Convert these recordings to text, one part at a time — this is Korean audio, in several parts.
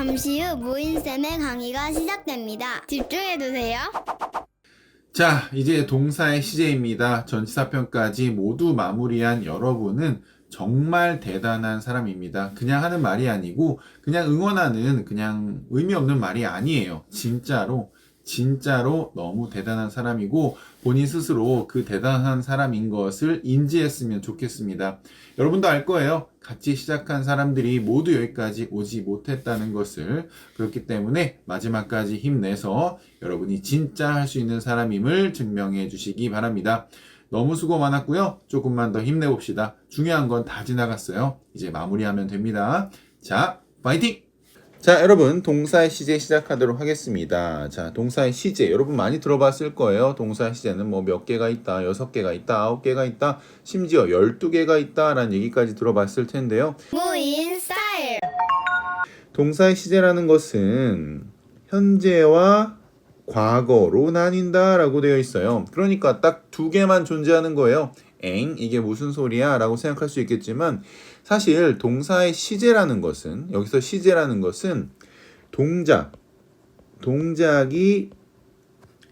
잠시 후 모인쌤의 강의가 시작됩니다. 집중해주세요. 자, 이제 동사의 시제입니다. 전치사편까지 모두 마무리한 여러분은 정말 대단한 사람입니다. 그냥 하는 말이 아니고 그냥 응원하는 그냥 의미 없는 말이 아니에요. 진짜로 너무 대단한 사람이고 본인 스스로 그 대단한 사람인 것을 인지했으면 좋겠습니다. 여러분도 알 거예요. 같이 시작한 사람들이 모두 여기까지 오지 못했다는 것을. 그렇기 때문에 마지막까지 힘내서 여러분이 진짜 할 수 있는 사람임을 증명해 주시기 바랍니다. 너무 수고 많았고요. 조금만 더 힘내봅시다. 중요한 건 다 지나갔어요. 이제 마무리하면 됩니다. 자, 파이팅! 자, 여러분 동사의 시제 시작하도록 하겠습니다. 자, 동사의 시제 여러분 많이 들어봤을 거예요. 동사의 시제는 뭐 몇 개가 있다, 6개가 있다, 9개가 있다, 심지어 12개가 있다라는 얘기까지 들어봤을 텐데요. 모인 스타일. 동사의 시제라는 것은 현재와 과거로 나뉜다라고 되어 있어요. 그러니까 딱 두 개만 존재하는 거예요. 이게 무슨 소리야? 라고 생각할 수 있겠지만 사실 동사의 시제라는 것은 여기서 시제라는 것은 동작이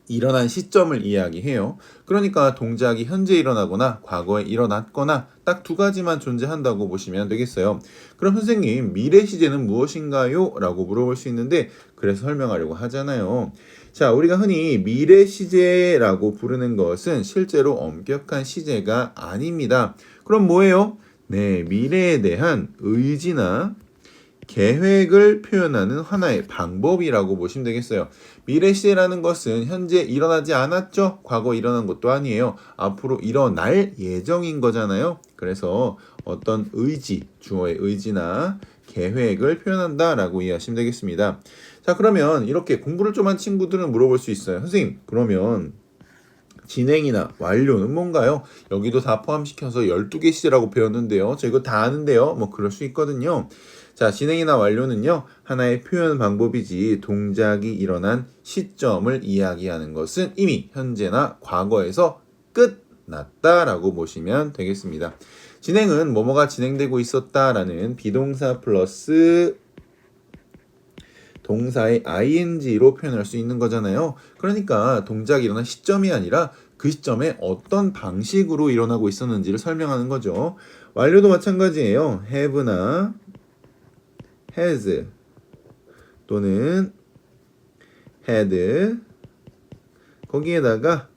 일어난 시점을 이야기해요. 그러니까 동작이 현재 일어나거나 과거에 일어났거나 딱 두 가지만 존재한다고 보시면 되겠어요. 그럼 선생님 미래 시제는 무엇인가요? 라고 물어볼 수 있는데 그래서 설명하려고 하잖아요. 자, 우리가 흔히 미래 시제라고 부르는 것은 실제로 엄격한 시제가 아닙니다. 그럼 뭐예요? 네, 미래에 대한 의지나 계획을 표현하는 하나의 방법이라고 보시면 되겠어요. 미래 시제라는 것은 현재 일어나지 않았죠? 과거 일어난 것도 아니에요. 앞으로 일어날 예정인 거잖아요. 그래서 어떤 의지, 주어의 의지나 계획을 표현한다라고 이해하시면 되겠습니다. 자, 그러면 이렇게 공부를 좀 한 친구들은 물어볼 수 있어요. 선생님, 그러면 진행이나 완료는 뭔가요? 여기도 다 포함시켜서 12개 시제라고 배웠는데요. 저 이거 다 아는데요. 뭐 그럴 수 있거든요. 자, 진행이나 완료는요. 하나의 표현 방법이지 동작이 일어난 시점을 이야기하는 것은 이미 현재나 과거에서 끝났다라고 보시면 되겠습니다. 진행은 뭐뭐가 진행되고 있었다라는 비동사 플러스 동사의 ing로 표현할 수 있는 거잖아요. 그러니까 동작이 일어난 시점이 아니라 그 시점에 어떤 방식으로 일어나고 있었는지를 설명하는 거죠. 완료도 마찬가지예요. have나 has 또는 had 거기에다가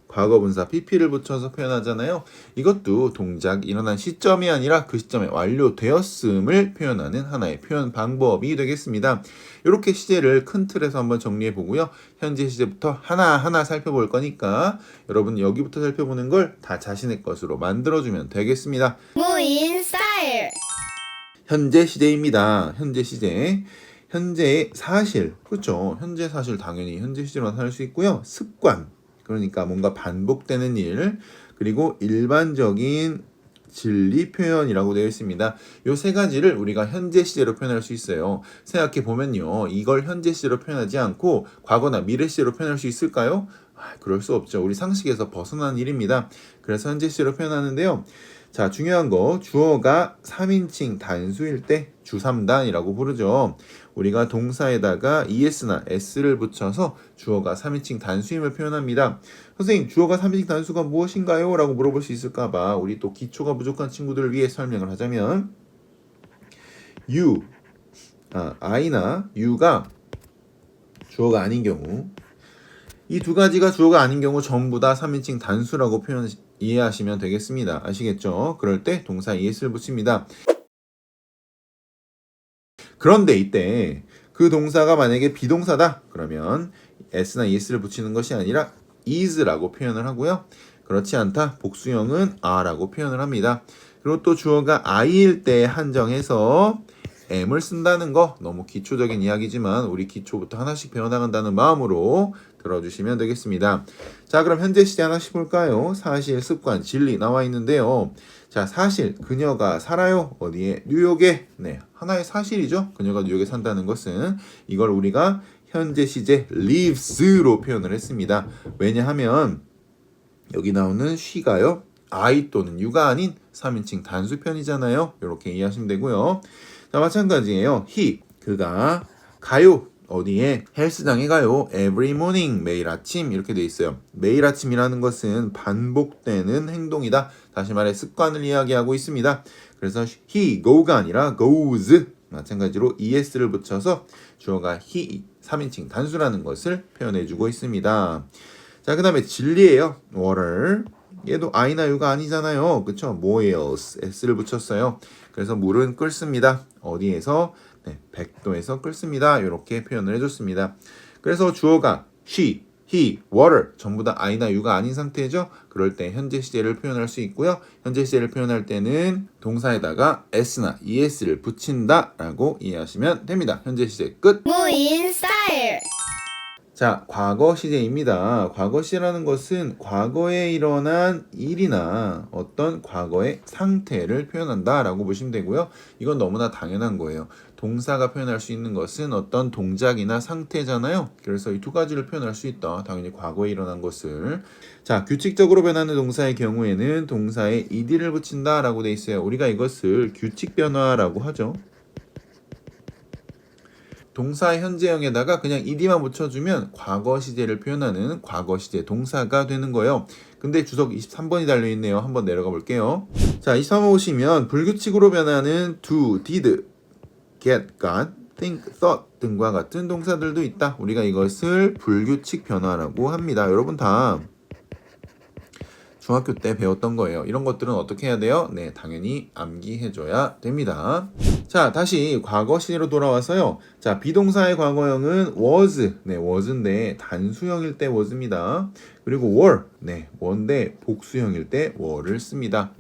과거분사 pp를 붙여서 표현하잖아요. 이것도 동작이 일어난 시점이 아니라 그 시점에 완료되었음을 표현하는 하나의 표현 방법이 되겠습니다. 이렇게 시제를 큰 틀에서 한번 정리해 보고요. 현재 시제부터 하나하나 살펴볼 거니까 여러분 여기부터 살펴보는 걸 다 자신의 것으로 만들어주면 되겠습니다. 모인 스타일. 현재 시제입니다. 현재 시제. 현재의 사실. 그렇죠. 현재 사실 당연히 현재 시제로 나타날 수 있고요. 습관. 그러니까 뭔가 반복되는 일, 그리고 일반적인 진리 표현이라고 되어 있습니다. 이 세 가지를 우리가 현재 시제로 표현할 수 있어요. 생각해 보면요. 이걸 현재 시제로 표현하지 않고 과거나 미래 시제로 표현할 수 있을까요? 그럴 수 없죠. 우리 상식에서 벗어난 일입니다. 그래서 현재 시제로 표현하는데요. 자, 중요한 거 주어가 3인칭 단수일 때 주3단이라고 부르죠. 우리가 동사에다가 es나 s를 붙여서 주어가 3인칭 단수임을 표현합니다. 선생님, 주어가 3인칭 단수가 무엇인가요? 라고 물어볼 수 있을까봐 우리 또 기초가 부족한 친구들을 위해 설명을 하자면 I나 you가 주어가 아닌 경우 이 두 가지가 주어가 아닌 경우 전부 다 3인칭 단수라고 이해하시면 되겠습니다. 아시겠죠? 그럴 때 동사 es를 붙입니다. 그런데 이때 그 동사가 만약에 비동사다 그러면 s나 es를 붙이는 것이 아니라 is라고 표현을 하고요. 그렇지 않다 복수형은 are라고 표현을 합니다. 그리고 또 주어가 I일 때 한정해서 M을 쓴다는 거 너무 기초적인 이야기지만 우리 기초부터 하나씩 배워나간다는 마음으로 들어주시면 되겠습니다. 자, 그럼 현재 시제 하나씩 볼까요? 사실, 습관, 진리 나와 있는데요. 자, 사실, 그녀가 살아요. 어디에? 뉴욕에. 네, 하나의 사실이죠. 그녀가 뉴욕에 산다는 것은 이걸 우리가 현재 시제 lives로 표현을 했습니다. 왜냐하면 여기 나오는 she가요. I 또는 you가 아닌 3인칭 단수편이잖아요. 이렇게 이해하시면 되고요. 자, 마찬가지예요. he, 그가 가요. 어디에? 헬스장에 가요. Every morning. 매일 아침 이렇게 돼 있어요. 매일 아침이라는 것은 반복되는 행동이다. 다시 말해 습관을 이야기하고 있습니다. 그래서 he, go가 아니라 goes. 마찬가지로 es를 붙여서 주어가 he, 3인칭 단수라는 것을 표현해주고 있습니다. 자, 그 다음에 진리예요. water. 얘도 I나 U가 아니잖아요. 그쵸? 뭐예요? S를 붙였어요. 그래서 물은 끓습니다. 어디에서? 네, 100도에서 끓습니다. 이렇게 표현을 해줬습니다. 그래서 주어가 she, he, water 전부 다 I나 U가 아닌 상태죠. 그럴 때 현재 시제를 표현할 수 있고요. 현재 시제를 표현할 때는 동사에다가 S나 ES를 붙인다 라고 이해하시면 됩니다. 현재 시제 끝! 무인 스타일. 자, 과거 시제입니다. 과거 시제라는 것은 과거에 일어난 일이나 어떤 과거의 상태를 표현한다 라고 보시면 되고요. 이건 너무나 당연한 거예요. 동사가 표현할 수 있는 것은 어떤 동작이나 상태잖아요. 그래서 이 두 가지를 표현할 수 있다. 당연히 과거에 일어난 것을. 자, 규칙적으로 변하는 동사의 경우에는 동사에 ed를 붙인다 라고 돼 있어요. 우리가 이것을 규칙 변화라고 하죠. 동사의 현재형에다가 그냥 ed만 붙여주면 과거 시제를 표현하는 과거 시제 동사가 되는 거예요. 근데 주석 23번이 달려있네요. 한번 내려가 볼게요. 자, 23번 보시면 불규칙으로 변하는 do, did, get, got, think, thought 등과 같은 동사들도 있다. 우리가 이것을 불규칙 변화라고 합니다. 여러분 다 중학교 때 배웠던 거예요. 이런 것들은 어떻게 해야 돼요? 네, 당연히 암기해줘야 됩니다. 자, 다시 과거 시제로 돌아와서요. 자, 비동사의 과거형은 was, 네, was인데 단수형일 때 was입니다. 그리고 were, 네, were인데 복수형일 때 were를 씁니다.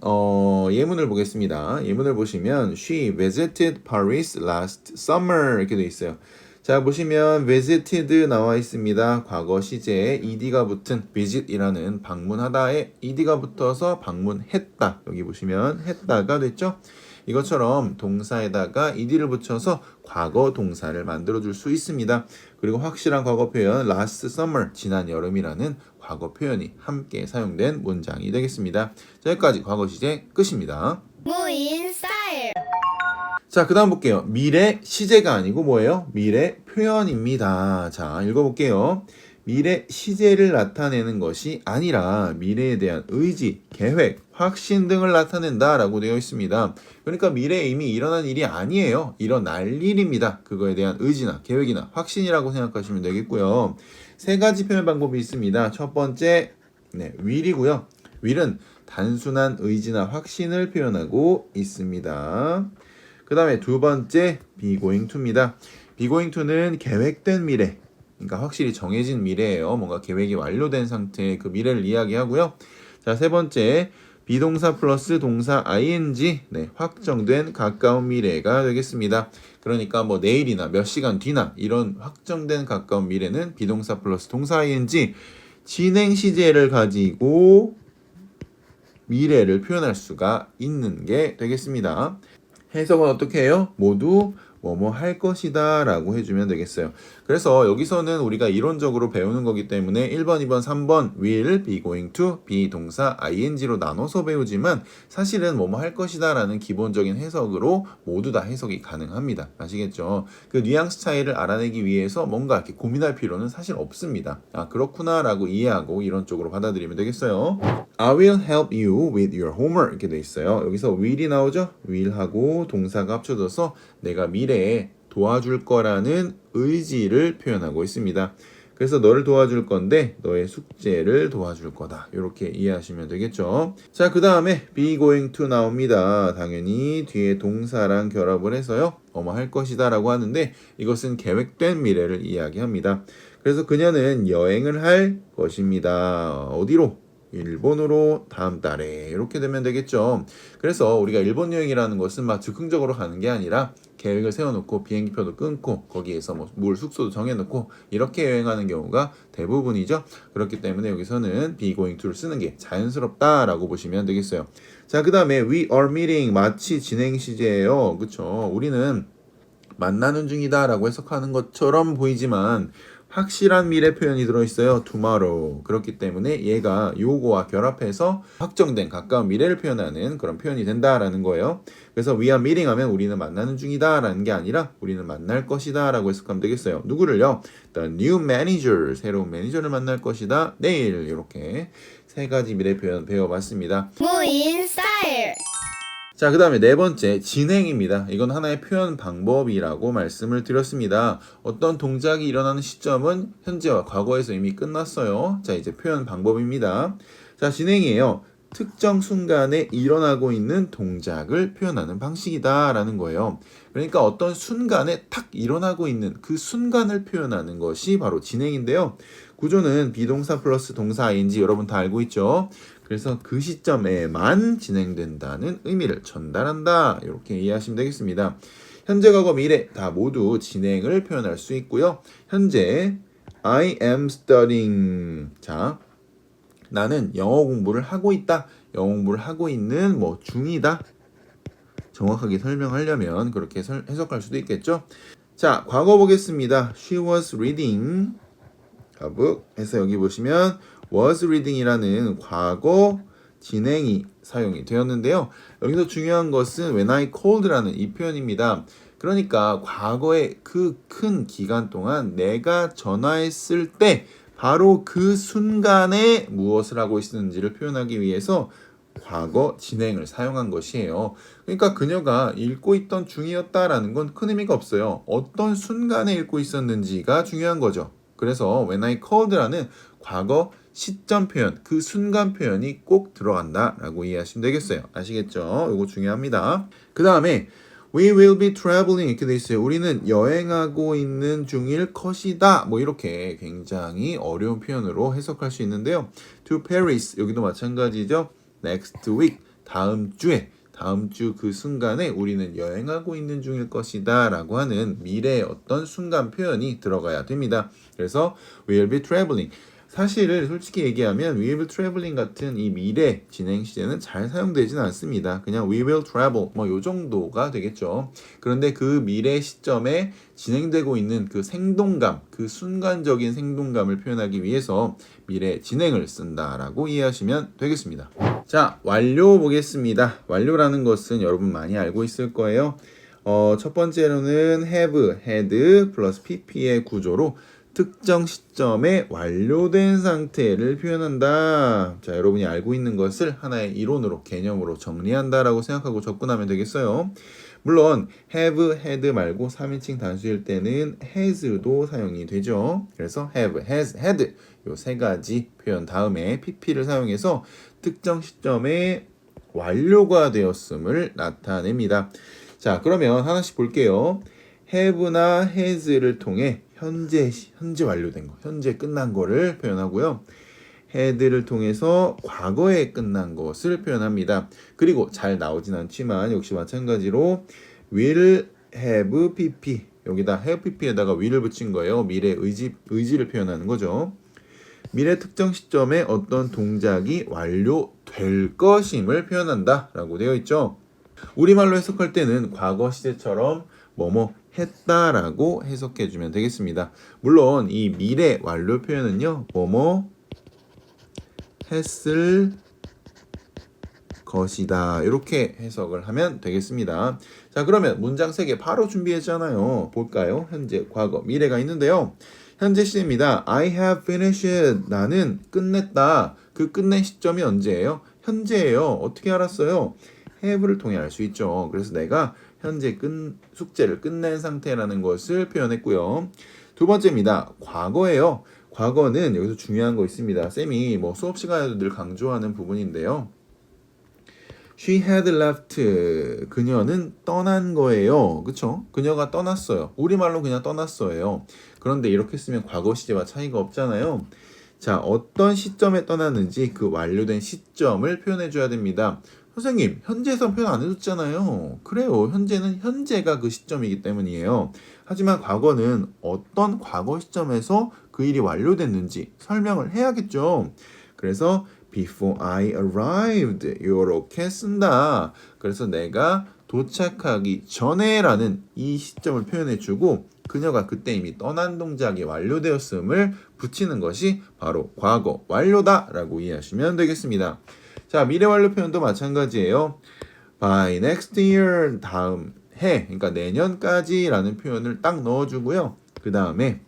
예문을 보겠습니다. 예문을 보시면 she visited Paris last summer 이렇게 돼 있어요. 자, 보시면 visited 나와 있습니다. 과거 시제에 ed가 붙은 visit이라는 방문하다에 ed가 붙어서 방문했다. 여기 보시면 했다가 됐죠? 이것처럼 동사에다가 ed를 붙여서 과거 동사를 만들어줄 수 있습니다. 그리고 확실한 과거 표현 last summer, 지난 여름이라는 과거 표현이 함께 사용된 문장이 되겠습니다. 자, 여기까지 과거 시제 끝입니다. 무인 스타일. 자, 그 다음 볼게요. 미래 시제가 아니고 뭐예요? 미래 표현입니다. 자, 읽어볼게요. 미래 시제를 나타내는 것이 아니라 미래에 대한 의지, 계획, 확신 등을 나타낸다 라고 되어 있습니다. 그러니까 미래에 이미 일어난 일이 아니에요. 일어날 일입니다. 그거에 대한 의지나 계획이나 확신이라고 생각하시면 되겠고요. 세 가지 표현 방법이 있습니다. 첫 번째, 네, will이고요. will은 단순한 의지나 확신을 표현하고 있습니다. 그 다음에 두 번째 be going to입니다. be going to는 계획된 미래, 그러니까 확실히 정해진 미래예요. 뭔가 계획이 완료된 상태의 그 미래를 이야기하고요. 자, 세 번째 비동사 플러스 동사 ing, 네, 확정된 가까운 미래가 되겠습니다. 그러니까 뭐 내일이나 몇 시간 뒤나 이런 확정된 가까운 미래는 비동사 플러스 동사 ing, 진행 시제를 가지고 미래를 표현할 수가 있는 게 되겠습니다. 해석은 어떻게 해요? 모두 뭐뭐 할 것이다 라고 해주면 되겠어요. 그래서 여기서는 우리가 이론적으로 배우는 거기 때문에 1번, 2번, 3번 will, be going to, be 동사 ing로 나눠서 배우지만 사실은 뭐뭐 할 것이다 라는 기본적인 해석으로 모두 다 해석이 가능합니다. 아시겠죠? 그 뉘앙스 차이를 알아내기 위해서 뭔가 이렇게 고민할 필요는 사실 없습니다. 아, 그렇구나 라고 이해하고 이론적으로 받아들이면 되겠어요. I will help you with your homework 이렇게 돼 있어요. 여기서 will이 나오죠? will하고 동사가 합쳐져서 내가 미래에 도와줄 거라는 의지를 표현하고 있습니다. 그래서 너를 도와줄 건데 너의 숙제를 도와줄 거다. 이렇게 이해하시면 되겠죠. 자, 그 다음에 be going to 나옵니다. 당연히 뒤에 동사랑 결합을 해서요. 뭐뭐 할 것이다 라고 하는데 이것은 계획된 미래를 이야기합니다. 그래서 그녀는 여행을 할 것입니다. 어디로? 일본으로 다음 달에 이렇게 되면 되겠죠. 그래서 우리가 일본 여행이라는 것은 막 즉흥적으로 가는 게 아니라 계획을 세워놓고 비행기표도 끊고 거기에서 뭐 물 숙소도 정해놓고 이렇게 여행하는 경우가 대부분이죠. 그렇기 때문에 여기서는 be going to를 쓰는 게 자연스럽다라고 보시면 되겠어요. 자, 그 다음에 we are meeting 마치 진행 시제예요. 그쵸? 우리는 만나는 중이다 라고 해석하는 것처럼 보이지만 확실한 미래 표현이 들어있어요. tomorrow. 그렇기 때문에 얘가 요거와 결합해서 확정된 가까운 미래를 표현하는 그런 표현이 된다라는 거예요. 그래서 we are meeting 하면 우리는 만나는 중이다 라는 게 아니라 우리는 만날 것이다 라고 해석하면 되겠어요. 누구를요? The new manager. 새로운 매니저를 만날 것이다. 내일. 이렇게 세 가지 미래 표현 배워봤습니다. 무인 스타일. 자, 그 다음에 네 번째, 진행입니다. 이건 하나의 표현 방법이라고 말씀을 드렸습니다. 어떤 동작이 일어나는 시점은 현재와 과거에서 이미 끝났어요. 자, 이제 표현 방법입니다. 자, 진행이에요. 특정 순간에 일어나고 있는 동작을 표현하는 방식이다 라는 거예요. 그러니까 어떤 순간에 탁 일어나고 있는 그 순간을 표현하는 것이 바로 진행인데요. 구조는 비동사 플러스 동사 ing 여러분 다 알고 있죠? 그래서 그 시점에만 진행된다는 의미를 전달한다. 이렇게 이해하시면 되겠습니다. 현재, 과거, 미래 다 모두 진행을 표현할 수 있고요. 현재 I am studying. 자, 나는 영어 공부를 하고 있다. 영어 공부를 하고 있는 뭐 중이다. 정확하게 설명하려면 그렇게 해석할 수도 있겠죠. 자, 과거 보겠습니다. She was reading. 해서 여기 보시면 was reading이라는 과거 진행이 사용이 되었는데요. 여기서 중요한 것은 when I called라는 이 표현입니다. 그러니까 과거의 그 큰 기간 동안 내가 전화했을 때 바로 그 순간에 무엇을 하고 있었는지를 표현하기 위해서 과거 진행을 사용한 것이에요. 그러니까 그녀가 읽고 있던 중이었다라는 건 큰 의미가 없어요. 어떤 순간에 읽고 있었는지가 중요한 거죠. 그래서 when I called라는 과거 시점 표현, 그 순간 표현이 꼭 들어간다라고 이해하시면 되겠어요. 아시겠죠? 이거 중요합니다. 그 다음에 We will be traveling 이렇게 돼 있어요. 우리는 여행하고 있는 중일 것이다. 뭐 이렇게 굉장히 어려운 표현으로 해석할 수 있는데요. To Paris 여기도 마찬가지죠. Next week 다음 주에 다음 주 그 순간에 우리는 여행하고 있는 중일 것이다 라고 하는 미래의 어떤 순간 표현이 들어가야 됩니다. 그래서 we will be traveling. 사실 솔직히 얘기하면 we will be traveling 같은 이 미래 진행 시제는 잘 사용되지는 않습니다. 그냥 we will travel 뭐 요 정도가 되겠죠. 그런데 그 미래 시점에 진행되고 있는 그 생동감, 그 순간적인 생동감을 표현하기 위해서 미래 진행을 쓴다라고 이해하시면 되겠습니다. 자, 완료 보겠습니다. 완료라는 것은 여러분 많이 알고 있을 거예요. 첫 번째로는 have, had 플러스 pp의 구조로 특정 시점에 완료된 상태를 표현한다. 자, 여러분이 알고 있는 것을 하나의 이론으로, 개념으로 정리한다라고 생각하고 접근하면 되겠어요. 물론 have, had 말고 3인칭 단수일 때는 has도 사용이 되죠. 그래서 have, has, had 요 세 가지 표현 다음에 pp를 사용해서 특정 시점에 완료가 되었음을 나타냅니다. 자, 그러면 하나씩 볼게요. have나 has를 통해 현재 완료된 거, 현재 끝난 거를 표현하고요. had를 통해서 과거에 끝난 것을 표현합니다. 그리고 잘 나오진 않지만 역시 마찬가지로 will have pp 여기다 have pp에다가 will을 붙인 거예요. 미래 의지를 표현하는 거죠. 미래 특정 시점에 어떤 동작이 완료될 것임을 표현한다 라고 되어 있죠. 우리말로 해석할 때는 과거 시제처럼 뭐뭐 했다라고 해석해주면 되겠습니다. 물론 이 미래 완료 표현은요. 뭐뭐 했을 것이다. 이렇게 해석을 하면 되겠습니다. 자, 그러면 문장 3개 바로 준비했잖아요. 볼까요? 현재, 과거, 미래가 있는데요. 현재 시제입니다. I have finished. 나는 끝냈다. 그 끝낸 시점이 언제예요? 현재예요. 어떻게 알았어요? have를 통해 알 수 있죠. 그래서 내가 현재 숙제를 끝낸 상태라는 것을 표현했고요. 두 번째입니다. 과거예요. 과거는 여기서 중요한 거 있습니다. 쌤이 뭐 수업 시간에도 늘 강조하는 부분인데요. She had left. 그녀는 떠난 거예요. 그쵸? 그녀가 떠났어요. 우리말로 그냥 떠났어요. 그런데 이렇게 쓰면 과거 시제와 차이가 없잖아요. 자, 어떤 시점에 떠났는지 그 완료된 시점을 표현해 줘야 됩니다. 선생님, 현재에서 표현 안 해줬잖아요. 그래요. 현재는 현재가 그 시점이기 때문이에요. 하지만 과거는 어떤 과거 시점에서 그 일이 완료됐는지 설명을 해야겠죠. 그래서 before I arrived 이렇게 쓴다. 그래서 내가 도착하기 전에라는 이 시점을 표현해주고 그녀가 그때 이미 떠난 동작이 완료되었음을 붙이는 것이 바로 과거 완료다라고 이해하시면 되겠습니다. 자, 미래 완료 표현도 마찬가지예요. By next year, 다음 해, 그러니까 내년까지라는 표현을 딱 넣어주고요. 그 다음에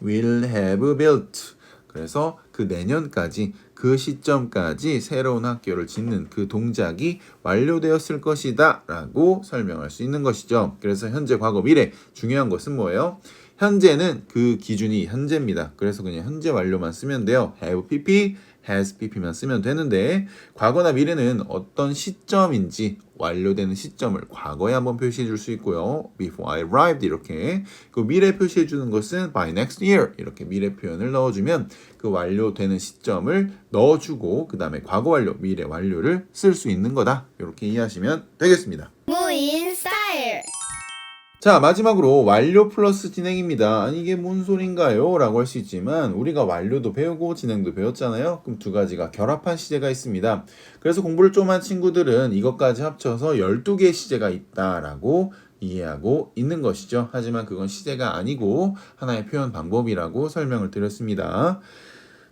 will have built, 그래서 그 내년까지, 그 시점까지 새로운 학교를 짓는 그 동작이 완료되었을 것이다 라고 설명할 수 있는 것이죠. 그래서 현재, 과거, 미래, 중요한 것은 뭐예요? 현재는 그 기준이 현재입니다. 그래서 그냥 현재 완료만 쓰면 돼요. have pp, has pp만 쓰면 되는데, 과거나 미래는 어떤 시점인지 완료되는 시점을 과거에 한번 표시해 줄 수 있고요. before I arrived 이렇게. 그 미래 표시해 주는 것은 by next year 이렇게 미래 표현을 넣어주면 그 완료되는 시점을 넣어주고 그 다음에 과거 완료, 미래 완료를 쓸 수 있는 거다. 이렇게 이해하시면 되겠습니다. 무인 스타일. 자, 마지막으로 완료 플러스 진행입니다. 아니 이게 뭔 소린가요? 라고 할 수 있지만 우리가 완료도 배우고 진행도 배웠잖아요. 그럼 두 가지가 결합한 시제가 있습니다. 그래서 공부를 좀 한 친구들은 이것까지 합쳐서 12개의 시제가 있다라고 이해하고 있는 것이죠. 하지만 그건 시제가 아니고 하나의 표현 방법이라고 설명을 드렸습니다.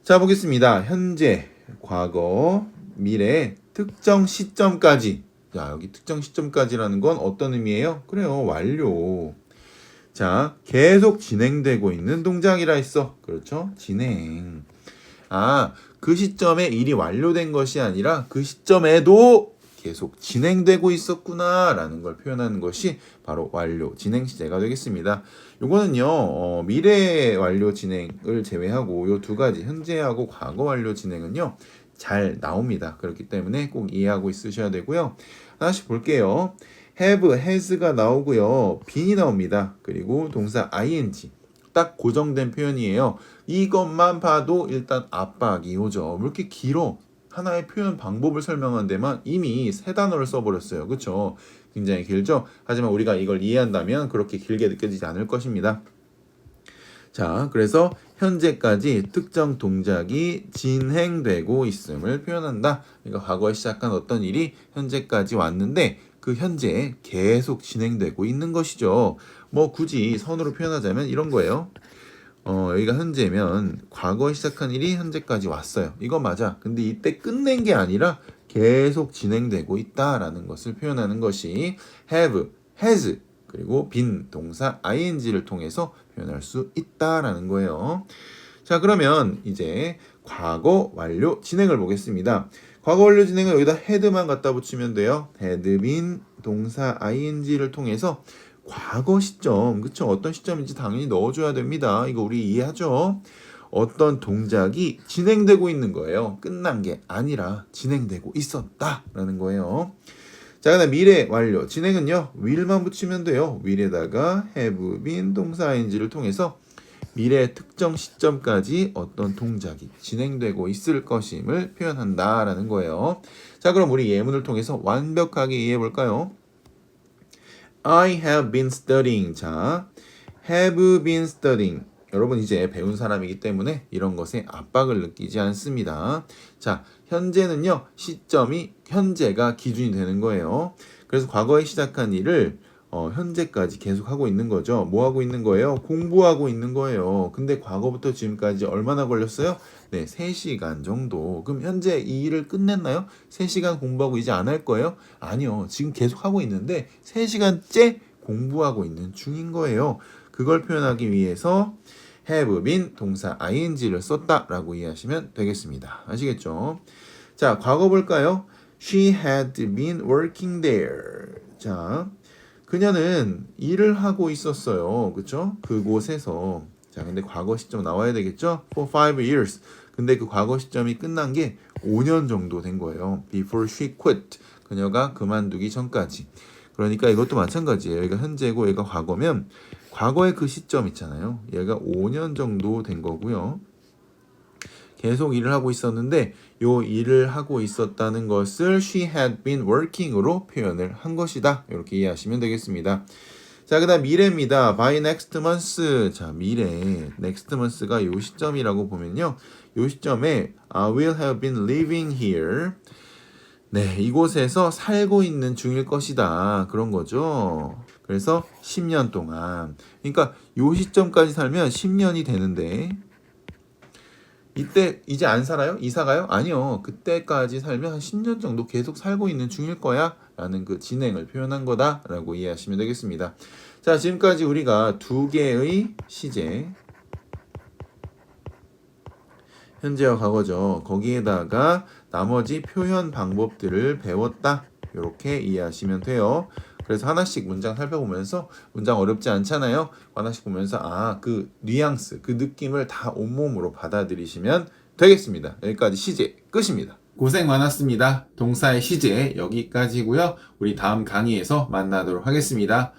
자, 보겠습니다. 현재, 과거, 미래, 특정 시점까지. 자, 여기 특정 시점까지라는 건 어떤 의미예요? 그래요, 완료. 자, 계속 진행되고 있는 동작이라 했어. 그렇죠? 진행. 아, 그 시점에 일이 완료된 것이 아니라 그 시점에도 계속 진행되고 있었구나 라는 걸 표현하는 것이 바로 완료, 진행 시제가 되겠습니다. 요거는요, 미래 완료 진행을 제외하고 요 두 가지, 현재하고 과거 완료 진행은요, 잘 나옵니다. 그렇기 때문에 꼭 이해하고 있으셔야 되고요. 하나씩 볼게요. have, has가 나오고요. bene이 나옵니다. 그리고 동사 ing. 딱 고정된 표현이에요. 이것만 봐도 일단 압박이 오죠. 왜 이렇게 길어? 하나의 표현 방법을 설명한 데만 이미 세 단어를 써버렸어요. 그렇죠? 굉장히 길죠? 하지만 우리가 이걸 이해한다면 그렇게 길게 느껴지지 않을 것입니다. 자, 그래서 현재까지 특정 동작이 진행되고 있음을 표현한다. 그러니까 과거에 시작한 어떤 일이 현재까지 왔는데 그 현재에 계속 진행되고 있는 것이죠. 뭐 굳이 선으로 표현하자면 이런 거예요. 여기가 현재면 과거에 시작한 일이 현재까지 왔어요. 이거 맞아. 근데 이때 끝낸 게 아니라 계속 진행되고 있다라는 것을 표현하는 것이 have, has, 그리고 been 동사 ing를 통해서 표현할 수 있다라는 거예요. 자, 그러면 이제 과거 완료 진행을 보겠습니다. 과거 완료 진행은 여기다 had만 갖다 붙이면 돼요. had been 동사 ing를 통해서 과거 시점, 그쵸? 어떤 시점인지 당연히 넣어줘야 됩니다. 이거 우리 이해하죠? 어떤 동작이 진행되고 있는 거예요. 끝난 게 아니라 진행되고 있었다라는 거예요. 자, 그다음 미래 완료 진행은요, will만 붙이면 돼요. will에다가 have been 동사 ing를 통해서 미래 특정 시점까지 어떤 동작이 진행되고 있을 것임을 표현한다라는 거예요. 자, 그럼 우리 예문을 통해서 완벽하게 이해해 볼까요? I have been studying. 자, have been studying. 여러분 이제 배운 사람이기 때문에 이런 것에 압박을 느끼지 않습니다. 자, 현재는요, 시점이 현재가 기준이 되는 거예요. 그래서 과거에 시작한 일을 현재까지 계속 하고 있는 거죠. 뭐 하고 있는 거예요? 공부하고 있는 거예요. 근데 과거부터 지금까지 얼마나 걸렸어요? 네, 3시간 정도. 그럼 현재 이 일을 끝냈나요? 3시간 공부하고 이제 안 할 거예요? 아니요. 지금 계속 하고 있는데 3시간째 공부하고 있는 중인 거예요. 그걸 표현하기 위해서 have been 동사 ing를 썼다라고 이해하시면 되겠습니다. 아시겠죠? 자, 과거 볼까요? She had been working there. 자, 그녀는 일을 하고 있었어요. 그쵸? 그곳에서. 자, 근데 과거 시점 나와야 되겠죠? For 5 years. 근데 그 과거 시점이 끝난 게 5년 정도 된 거예요. Before she quit. 그녀가 그만두기 전까지. 그러니까 이것도 마찬가지예요. 여기가 현재고 얘가 과거면 과거의 그 시점 있잖아요. 얘가 5년 정도 된 거고요. 계속 일을 하고 있었는데 요 일을 하고 있었다는 것을 she had been working으로 표현을 한 것이다. 이렇게 이해하시면 되겠습니다. 자, 그 다음 미래입니다. by next month. 자, 미래. next month가 요 시점이라고 보면요. 요 시점에 I will have been living here. 네, 이곳에서 살고 있는 중일 것이다. 그런 거죠. 그래서 10년 동안. 그러니까 요 시점까지 살면 10년이 되는데 이때 이제 안 살아요? 이사 가요? 아니요. 그때까지 살면 한 10년 정도 계속 살고 있는 중일 거야 라는 그 진행을 표현한 거다 라고 이해하시면 되겠습니다. 자, 지금까지 우리가 두 개의 시제, 현재와 과거죠. 거기에다가 나머지 표현 방법들을 배웠다. 이렇게 이해하시면 돼요. 그래서 하나씩 문장 살펴보면서 문장 어렵지 않잖아요. 하나씩 보면서 그 뉘앙스, 그 느낌을 다 온몸으로 받아들이시면 되겠습니다. 여기까지 시제 끝입니다. 고생 많았습니다. 동사의 시제 여기까지고요. 우리 다음 강의에서 만나도록 하겠습니다.